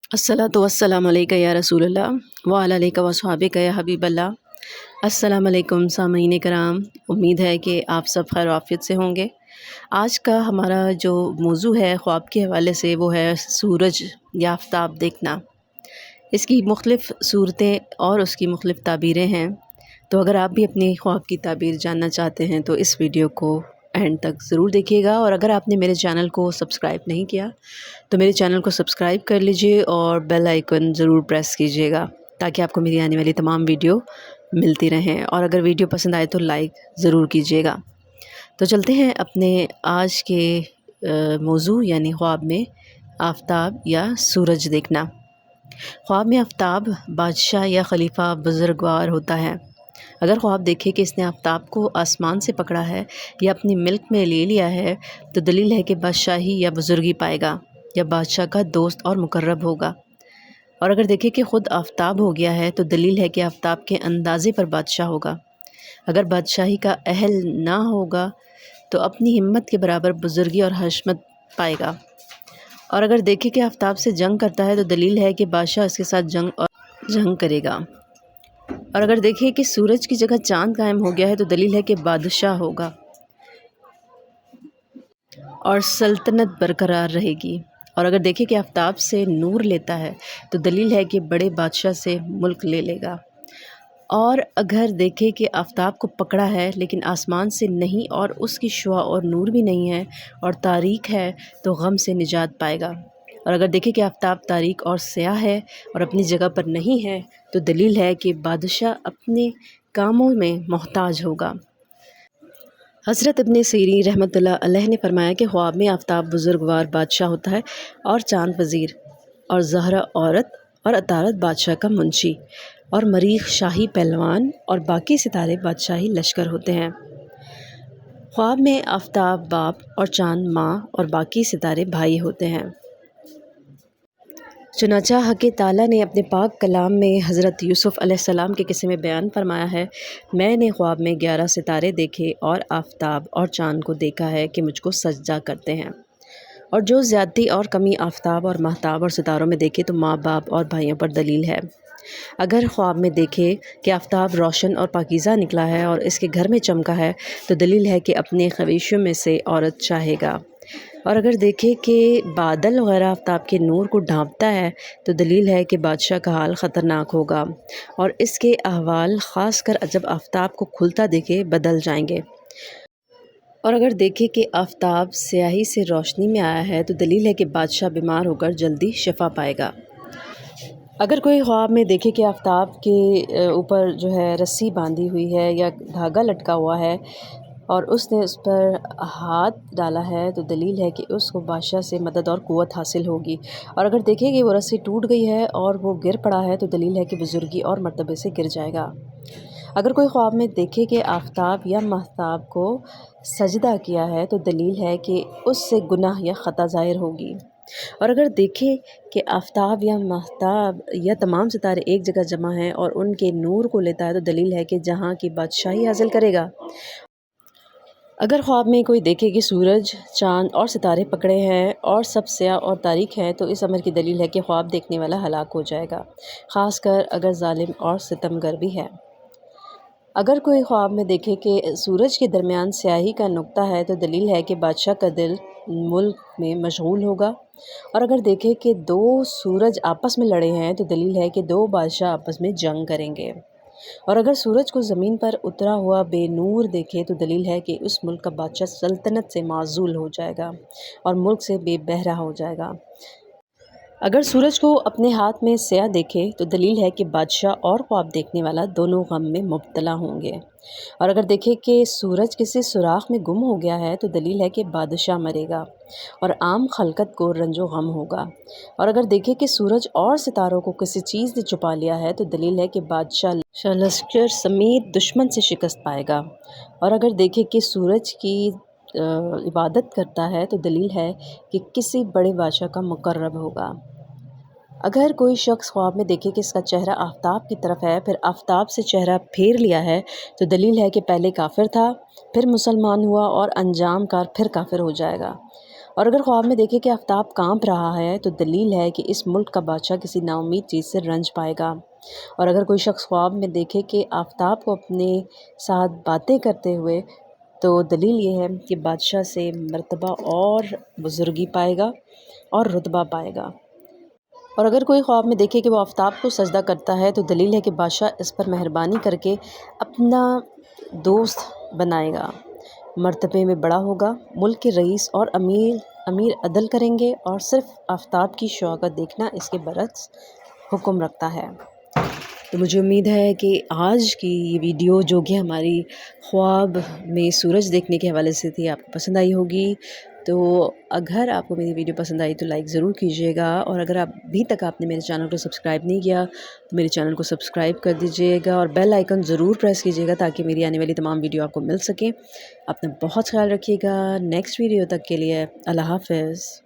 अस्सलातु वस्सलाम अलैका या रसूल अल्लाह व अला अलैका व अस्हाबिका या हबीब अल्लाह। अस्सलाम अलैकुम सामीन कराम, उम्मीद है कि आप सब खैर आफियत से होंगे। आज का हमारा जो मौजू है ख्वाब के हवाले से वो है सूरज या आफ़ताब देखना। इसकी मुख्तलिफ़ सूरतें और उसकी मुख्तलिफ़ ताबीरें हैं। तो अगर आप भी अपनी ख्वाब की ताबीर जानना चाहते हैं तो इस वीडियो को एंड तक ज़रूर देखिएगा। और अगर आपने मेरे चैनल को सब्सक्राइब नहीं किया तो मेरे चैनल को सब्सक्राइब कर लीजिए और बेल आइकन ज़रूर प्रेस कीजिएगा ताकि आपको मेरी आने वाली तमाम वीडियो मिलती रहें। और अगर वीडियो पसंद आए तो लाइक ज़रूर कीजिएगा। तो चलते हैं अपने आज के मौजू यानी ख्वाब में आफ़ताब या सूरज देखना। ख्वाब में आफ़ताब बादशाह या खलीफा बुज़ुर्गवार होता है। अगर ख्वाब देखे कि इसने आफ़ताब को आसमान से पकड़ा है या अपनी मिल्क में ले लिया है तो दलील है कि बादशाही या बुज़ुर्गी पाएगा या बादशाह का दोस्त और मुकर्रब होगा। और अगर देखे कि ख़ुद आफ़ताब हो गया है तो दलील है कि आफ़ताब के अंदाज़े पर बादशाह होगा। अगर बादशाही का अहल ना होगा तो अपनी हिम्मत के बराबर बुज़ुर्गी और हशमत पाएगा। और अगर देखे कि आफ़ताब से जंग करता है तो दलील है कि बादशाह इसके साथ जंग करेगा। और अगर देखिए कि सूरज की जगह चाँद कायम हो गया है तो दलील है कि बादशाह होगा और सल्तनत बरकरार रहेगी। और अगर देखें कि आफ़ताब से नूर लेता है तो दलील है कि बड़े बादशाह से मुल्क ले लेगा। और अगर देखें कि आफ़ताब को पकड़ा है लेकिन आसमान से नहीं और उसकी शुआ और नूर भी नहीं है और तारीक है तो गम से निजात पाएगा। और अगर देखें कि आफ़ताब तारीक और स्याह है और अपनी जगह पर नहीं है तो दलील है कि बादशाह अपने कामों में मोहताज होगा। हज़रत इब्न सीरीन रहमतुल्लाह अलैह ने फरमाया कि ख्वाब में आफ़ताब बुज़ुर्गवार बादशाह होता है और चाँद वज़ीर और ज़हरा औरत और अतारत बादशाह का मुंशी और मरीख़ शाही पहलवान और बाकी सितारे बादशाही लश्कर होते हैं। ख्वाब में आफ़ताब बाप और चाँद माँ और बाकी सितारे भाई होते हैं। चुनांचे हक़ ताला ने अपने पाक कलाम में हज़रत यूसुफ़ अलैहिस्सलाम के किस्से में बयान फरमाया है, मैंने ख्वाब में 11 सितारे देखे और आफ़ताब और चाँद को देखा है कि मुझको सजदा करते हैं। और जो ज़्यादती और कमी आफ़ताब और महताब और सितारों में देखे तो माँ बाप और भाइयों पर दलील है। अगर ख्वाब में देखे कि आफ़ताब रोशन और पाकीज़ा निकला है और इसके घर में चमका है तो दलील है कि अपने ख़वीशों में से औरत चाहेगा। और अगर देखे कि बादल वगैरह आफ़ताब के नूर को ढांपता है तो दलील है कि बादशाह का हाल ख़तरनाक होगा और इसके अहवाल ख़ास कर जब आफ़ताब को खुलता देखे बदल जाएंगे। और अगर देखे कि आफ़ताब स्याही से रोशनी में आया है तो दलील है कि बादशाह बीमार होकर जल्दी शिफा पाएगा। अगर कोई ख्वाब में देखे कि आफ़ताब के ऊपर जो है रस्सी बांधी हुई है या धागा लटका हुआ है और उसने उस पर हाथ डाला है तो दलील है कि उसको बादशाह से मदद और क़ुव्वत हासिल होगी। और अगर देखें कि वो रस्सी टूट गई है और वो गिर पड़ा है तो दलील है कि बुज़ुर्गी और मर्तबे से गिर जाएगा। अगर कोई ख्वाब में देखे कि आफ़ताब या महताब को सजदा किया है तो दलील है कि उससे गुनाह या ख़ता ज़ाहिर होगी। और अगर देखें कि आफ़ताब या महताब या तमाम सितारे एक जगह जमा हैं और उनके नूर को लेता है तो दलील है कि जहाँ की बादशाही हासिल करेगा। अगर ख्वाब में कोई देखे कि सूरज, चाँद और सितारे पकड़े हैं और सब स्याह और तारीक है तो इस अमर की दलील है कि ख्वाब देखने वाला हलाक हो जाएगा, ख़ासकर अगर जालिम और सितमगर भी है। अगर कोई ख्वाब में देखे कि सूरज के दरमियान स्याही का नुक्ता है तो दलील है कि बादशाह का दिल मुल्क में मशगूल होगा। और अगर देखे कि दो सूरज आपस में लड़े हैं तो दलील है कि दो बादशाह आपस में जंग करेंगे। और अगर सूरज को ज़मीन पर उतरा हुआ बेनूर देखे तो दलील है कि उस मुल्क का बादशाह सल्तनत से माज़ूल हो जाएगा और मुल्क से बेबहरा हो जाएगा। अगर सूरज को अपने हाथ में स्याह देखे तो दलील है कि बादशाह और ख्वाब देखने वाला दोनों गम में मुब्तला होंगे। और अगर देखे कि सूरज किसी सुराख में गुम हो गया है तो दलील है कि बादशाह मरेगा और आम खलकत को रंजो गम होगा। और अगर देखे कि सूरज और सितारों को किसी चीज़ ने छुपा लिया है तो दलील है कि बादशाह लश्कर समेत दुश्मन से शिकस्त पाएगा। और अगर देखे कि सूरज की इबादत करता है तो दलील है कि किसी बड़े बादशाह का मुकर्रब होगा। अगर कोई शख्स ख्वाब में देखे कि इसका चेहरा आफ़ताब की तरफ है फिर आफ़ताब से चेहरा फेर लिया है तो दलील है कि पहले काफिर था, फिर मुसलमान हुआ और अंजाम कार फिर काफिर हो जाएगा। اور اگر خواب میں دیکھے کہ آفتاب کانپ رہا ہے تو دلیل ہے کہ اس ملک کا بادشاہ کسی ناامید چیز سے رنج پائے گا۔ اور اگر کوئی شخص خواب میں دیکھے کہ آفتاب کو اپنے ساتھ باتیں کرتے ہوئے تو دلیل یہ ہے کہ بادشاہ سے مرتبہ اور بزرگی پائے گا اور رتبہ پائے گا۔ اور اگر کوئی خواب میں دیکھے کہ وہ آفتاب کو سجدہ کرتا ہے تو دلیل ہے کہ بادشاہ اس پر مہربانی کر کے اپنا دوست بنائے گا، مرتبے میں بڑا ہوگا۔ ملک کے رئیس اور امیر عدل کریں گے اور صرف آفتاب کی شعاع کا دیکھنا اس کے برعکس حکم رکھتا ہے۔ تو مجھے امید ہے کہ آج کی یہ ویڈیو جو کہ ہماری خواب میں سورج دیکھنے کے حوالے سے تھی آپ کو پسند آئی ہوگی۔ تو اگر آپ کو میری ویڈیو پسند آئی تو لائک ضرور کیجیے گا، اور اگر ابھی تک آپ نے میرے چینل کو سبسکرائب نہیں کیا تو میرے چینل کو سبسکرائب کر دیجیے گا اور بیل آئیکن ضرور پریس کیجیے گا تاکہ میری آنے والی تمام ویڈیو آپ کو مل سکیں۔ اپنا بہت خیال رکھیے گا۔ نیکسٹ ویڈیو تک کے لیے اللہ حافظ۔